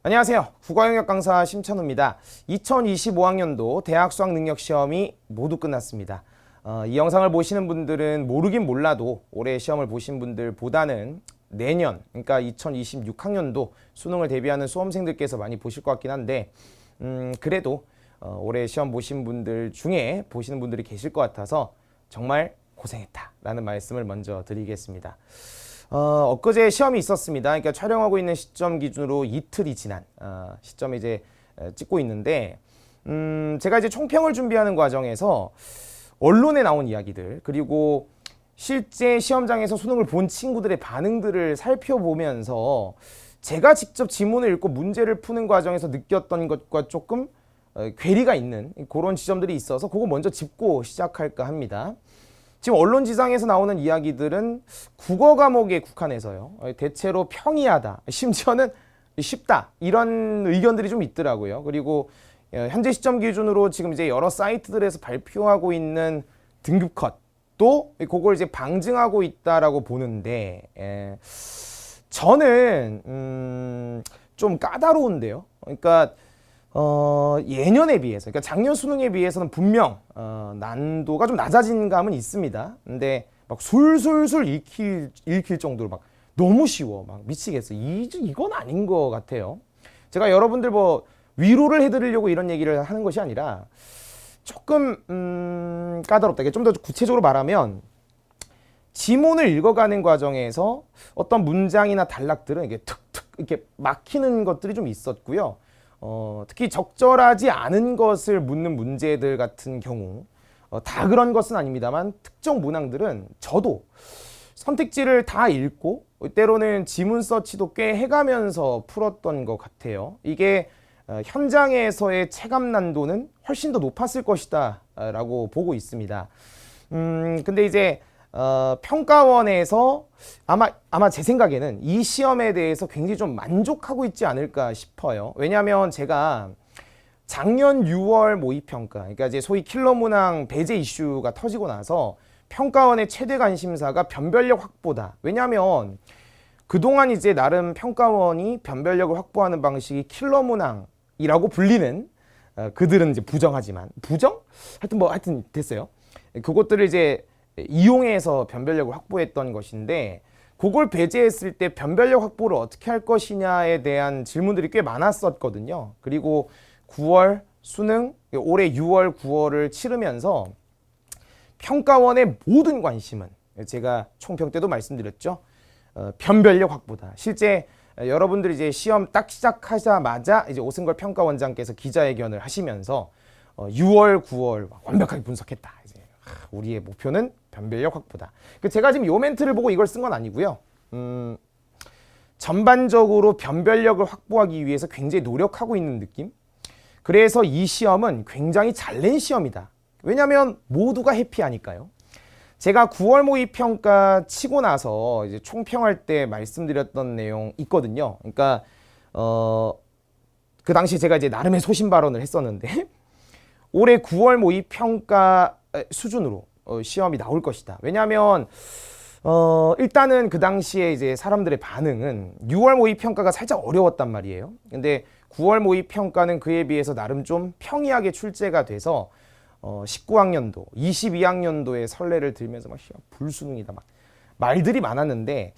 안녕하세요. 국어영역 강사 심천우입니다. 2025학년도 대학 수학능력시험이 모두 끝났습니다. 이 영상을 보시는 분들은 모르긴 몰라도 올해 시험을 보신 분들보다는 내년, 그러니까 2026학년도 수능을 대비하는 수험생들께서 많이 보실 것 같긴 한데 그래도 올해 시험 보신 분들 중에 보시는 분들이 계실 것 같아서 정말 고생했다라는 말씀을 먼저 드리겠습니다. 엊그제 시험이 있었습니다. 그러니까 촬영하고 있는 시점 기준으로 이틀이 지난 시점에 이제 찍고 있는데 제가 이제 총평을 준비하는 과정에서 언론에 나온 이야기들 그리고 실제 시험장에서 수능을 본 친구들의 반응들을 살펴보면서 제가 직접 지문을 읽고 문제를 푸는 과정에서 느꼈던 것과 조금 괴리가 있는 그런 지점들이 있어서 그거 먼저 짚고 시작할까 합니다. 지금 언론지상에서 나오는 이야기들은 국어 과목에 국한해서요. 대체로 평이하다, 심지어는 쉽다 이런 의견들이 좀 있더라고요. 그리고 현재 시점 기준으로 지금 이제 여러 사이트들에서 발표하고 있는 등급 컷도 그걸 이제 방증하고 있다라고 보는데 저는 좀 까다로운데요. 그러니까 예년에 비해서, 그러니까 작년 수능에 비해서는 분명 난도가 좀 낮아진 감은 있습니다. 근데 막 술술술 읽힐 정도로 막 너무 쉬워, 막 미치겠어. 이건 아닌 것 같아요. 제가 여러분들 뭐 위로를 해드리려고 이런 얘기를 하는 것이 아니라 조금 까다롭다. 이게 좀 더 구체적으로 말하면 지문을 읽어가는 과정에서 어떤 문장이나 단락들은 이게 툭툭 이렇게 막히는 것들이 좀 있었고요. 특히 적절하지 않은 것을 묻는 문제들 같은 경우 다 그런 것은 아닙니다만 특정 문항들은 저도 선택지를 다 읽고 때로는 지문 서치도 꽤 해가면서 풀었던 것 같아요. 이게 현장에서의 체감 난도는 훨씬 더 높았을 것이다 라고 보고 있습니다. 근데 이제 평가원에서 아마 제 생각에는 이 시험에 대해서 굉장히 좀 만족하고 있지 않을까 싶어요. 왜냐하면 제가 작년 6월 모의평가, 그러니까 이제 소위 킬러 문항 배제 이슈가 터지고 나서 평가원의 최대 관심사가 변별력 확보다. 왜냐하면 그동안 이제 나름 평가원이 변별력을 확보하는 방식이 킬러 문항이라고 불리는 그들은 이제 부정하지만 하여튼 됐어요. 그것들을 이제 이용해서 변별력을 확보했던 것인데 그걸 배제했을 때 변별력 확보를 어떻게 할 것이냐에 대한 질문들이 꽤 많았었거든요. 그리고 9월 수능, 올해 6월, 9월을 치르면서 평가원의 모든 관심은 제가 총평 때도 말씀드렸죠. 변별력 확보다. 실제 여러분들이 이제 시험 딱 시작하자마자 이제 오승걸 평가원장께서 기자회견을 하시면서 6월, 9월 완벽하게 분석했다. 이제 우리의 목표는 변별력 확보다. 제가 지금 요 멘트를 보고 이걸 쓴 건 아니고요. 전반적으로 변별력을 확보하기 위해서 굉장히 노력하고 있는 느낌. 그래서 이 시험은 굉장히 잘 낸 시험이다. 왜냐하면 모두가 해피하니까요. 제가 9월 모의평가 치고 나서 이제 총평할 때 말씀드렸던 내용 있거든요. 그러니까 그 당시 제가 이제 나름의 소신 발언을 했었는데 올해 9월 모의평가 수준으로 시험이 나올 것이다. 왜냐하면 일단은 그 당시에 이제 사람들의 반응은 6월 모의평가가 살짝 어려웠단 말이에요. 근데 9월 모의평가는 그에 비해서 나름 좀 평이하게 출제가 돼서 19학년도, 22학년도의 설레를 들면서 막 불수능이다 막 말들이 많았는데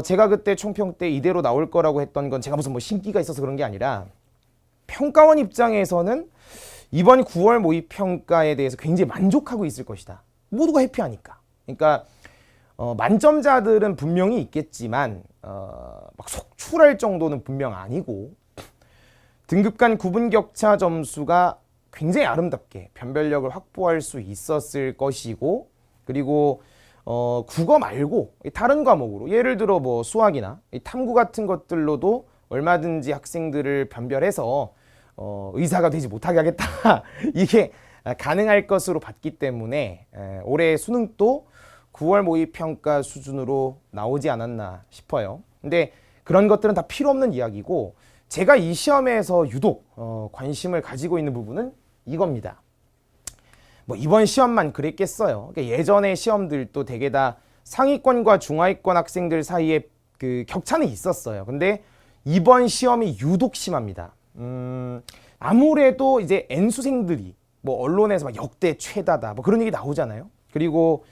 제가 그때 총평 때 이대로 나올 거라고 했던 건 제가 무슨 뭐 신기가 있어서 그런 게 아니라 평가원 입장에서는 이번 9월 모의평가에 대해서 굉장히 만족하고 있을 것이다. 모두가 해피하니까. 그러니까 만점자들은 분명히 있겠지만 막 속출할 정도는 분명 아니고 등급 간 구분 격차 점수가 굉장히 아름답게 변별력을 확보할 수 있었을 것이고 그리고 국어 말고 다른 과목으로 예를 들어 뭐 수학이나 탐구 같은 것들로도 얼마든지 학생들을 변별해서 의사가 되지 못하게 하겠다. 이게 가능할 것으로 봤기 때문에 올해 수능도 9월 모의평가 수준으로 나오지 않았나 싶어요. 근데 그런 것들은 다 필요 없는 이야기고 제가 이 시험에서 유독 관심을 가지고 있는 부분은 이겁니다. 뭐 이번 시험만 그랬겠어요. 그러니까 예전의 시험들도 되게 다 상위권과 중하위권 학생들 사이에 그 격차는 있었어요. 근데 이번 시험이 유독 심합니다. 아무래도 이제 N수생들이 뭐 언론에서 막 역대 최다다 뭐 그런 얘기 나오잖아요. 그리고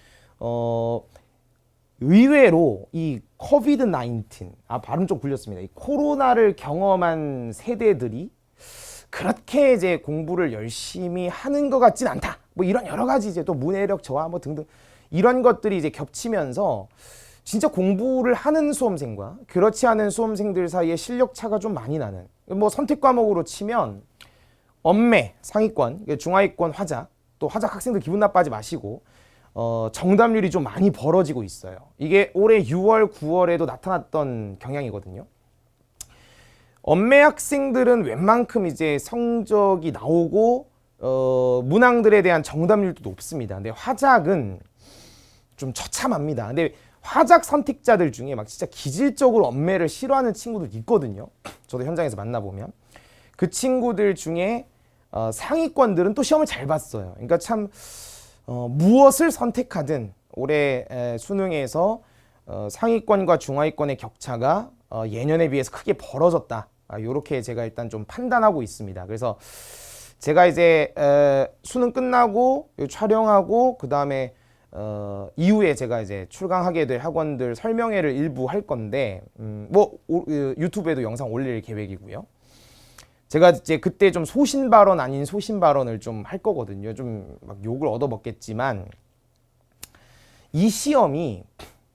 의외로 이 코비드 19, 발음 좀 굴렸습니다. 이 코로나를 경험한 세대들이 그렇게 이제 공부를 열심히 하는 것 같진 않다. 뭐 이런 여러 가지 이제 또 문해력 저하 뭐 등등 이런 것들이 이제 겹치면서 진짜 공부를 하는 수험생과 그렇지 않은 수험생들 사이에 실력 차가 좀 많이 나는, 뭐 선택 과목으로 치면 엄매 상위권, 중하위권 화작, 또 화작 학생들 기분 나빠하지 마시고 정답률이 좀 많이 벌어지고 있어요. 이게 올해 6월, 9월에도 나타났던 경향이거든요. 엄매 학생들은 웬만큼 이제 성적이 나오고 문항들에 대한 정답률도 높습니다. 근데 화작은 좀 처참합니다. 근데 화작 선택자들 중에 막 진짜 기질적으로 엄매를 싫어하는 친구들 있거든요. 저도 현장에서 만나보면 그 친구들 중에 상위권들은 또 시험을 잘 봤어요. 그러니까 참 무엇을 선택하든 올해 수능에서 상위권과 중하위권의 격차가 예년에 비해서 크게 벌어졌다. 이렇게 제가 일단 좀 판단하고 있습니다. 그래서 제가 이제 수능 끝나고 촬영하고 그 다음에 이후에 제가 이제 출강하게 될 학원들 설명회를 일부 할 건데 뭐 유튜브에도 영상 올릴 계획이고요. 제가 이제 그때 좀 소신 발언 아닌 소신 발언을 좀 할 거거든요. 좀 막 욕을 얻어먹겠지만 이 시험이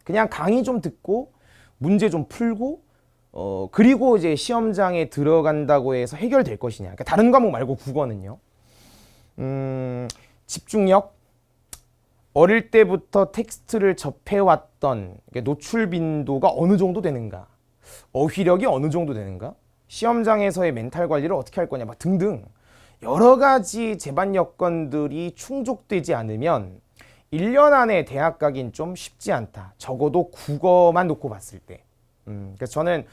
그냥 강의 좀 듣고 문제 좀 풀고 그리고 이제 시험장에 들어간다고 해서 해결될 것이냐. 그러니까 다른 과목 말고 국어는요. 집중력, 어릴 때부터 텍스트를 접해왔던 노출 빈도가 어느 정도 되는가, 어휘력이 어느 정도 되는가, 시험장에서의 멘탈 관리를 어떻게 할 거냐, 막 등등 여러 가지 제반 여건들이 충족되지 않으면 1년 안에 대학 가긴 좀 쉽지 않다. 적어도 국어만 놓고 봤을 때. 그래서 저는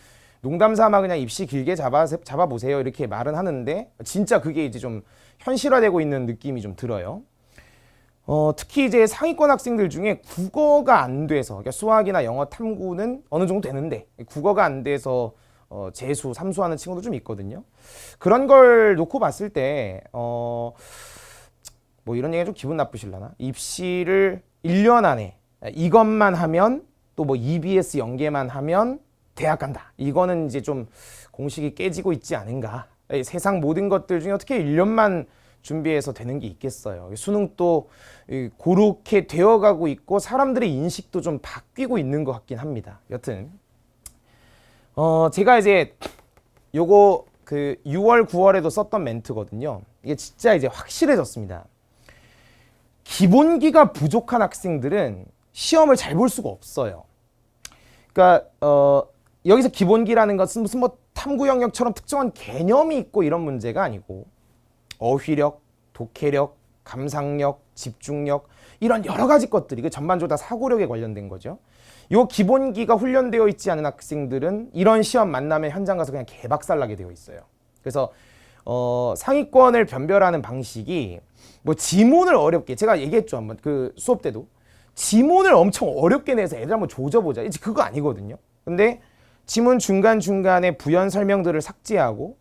농담 삼아 그냥 입시 길게 잡아보세요 이렇게 말은 하는데 진짜 그게 이제 좀 현실화되고 있는 느낌이 좀 들어요. 특히 이제 상위권 학생들 중에 국어가 안 돼서, 그러니까 수학이나 영어 탐구는 어느 정도 되는데 국어가 안 돼서 재수, 삼수하는 친구도 좀 있거든요. 그런 걸 놓고 봤을 때 뭐 이런 얘기가 좀 기분 나쁘실라나? 입시를 1년 안에 이것만 하면 또 뭐 EBS 연계만 하면 대학 간다. 이거는 이제 좀 공식이 깨지고 있지 않은가. 세상 모든 것들 중에 어떻게 1년만 준비해서 되는 게 있겠어요. 수능도 그렇게 되어가고 있고 사람들의 인식도 좀 바뀌고 있는 것 같긴 합니다. 여튼 제가 이제 요거 그 6월, 9월에도 썼던 멘트거든요. 이게 진짜 이제 확실해졌습니다. 기본기가 부족한 학생들은 시험을 잘 볼 수가 없어요. 그러니까 여기서 기본기라는 것은 무슨 뭐 탐구 영역처럼 특정한 개념이 있고 이런 문제가 아니고 어휘력, 독해력, 감상력, 집중력 이런 여러 가지 것들이 그 전반적으로 다 사고력에 관련된 거죠. 요 기본기가 훈련되어 있지 않은 학생들은 이런 시험 만나면 현장 가서 그냥 개박살나게 되어 있어요. 그래서 상위권을 변별하는 방식이 뭐 지문을 어렵게, 제가 얘기했죠 한번 그 수업 때도 지문을 엄청 어렵게 내서 애들 한번 조져보자, 이제 그거 아니거든요. 근데 지문 중간중간에 부연 설명들을 삭제하고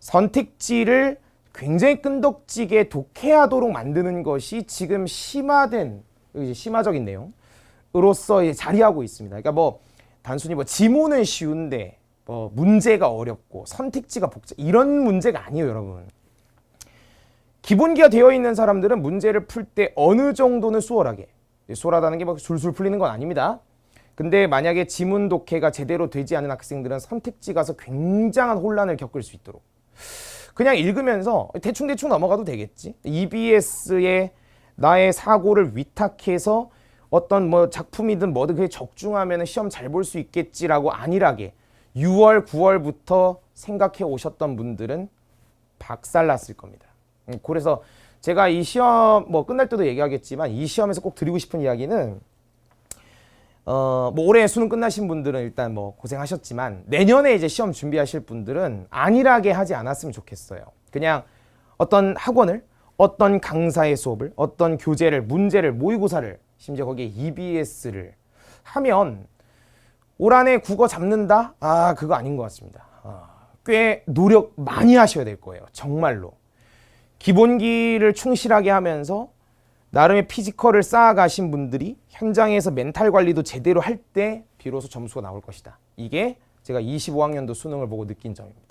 선택지를 굉장히 끈덕지게 독해하도록 만드는 것이 지금 심화된, 이제 심화적인 내용으로서 이제 자리하고 있습니다. 그러니까 뭐 단순히 뭐 지문은 쉬운데 뭐 문제가 어렵고 선택지가 복잡, 이런 문제가 아니에요, 여러분. 기본기가 되어 있는 사람들은 문제를 풀 때 어느 정도는 수월하게, 수월하다는 게 뭐 술술 풀리는 건 아닙니다. 근데 만약에 지문 독해가 제대로 되지 않은 학생들은 선택지 가서 굉장한 혼란을 겪을 수 있도록 그냥 읽으면서 대충대충 넘어가도 되겠지. EBS에 나의 사고를 위탁해서 어떤 뭐 작품이든 뭐든 그게 적중하면 시험 잘 볼 수 있겠지라고 안일하게 6월, 9월부터 생각해 오셨던 분들은 박살났을 겁니다. 그래서 제가 이 시험 뭐 끝날 때도 얘기하겠지만 이 시험에서 꼭 드리고 싶은 이야기는 뭐 올해 수능 끝나신 분들은 일단 뭐 고생하셨지만 내년에 이제 시험 준비하실 분들은 안일하게 하지 않았으면 좋겠어요. 그냥 어떤 학원을, 어떤 강사의 수업을, 어떤 교재를, 문제를, 모의고사를, 심지어 거기에 EBS를 하면 올 한해 국어 잡는다? 그거 아닌 것 같습니다. 꽤 노력 많이 하셔야 될 거예요. 정말로. 기본기를 충실하게 하면서 나름의 피지컬을 쌓아가신 분들이 현장에서 멘탈 관리도 제대로 할 때 비로소 점수가 나올 것이다. 이게 제가 25학년도 수능을 보고 느낀 점입니다.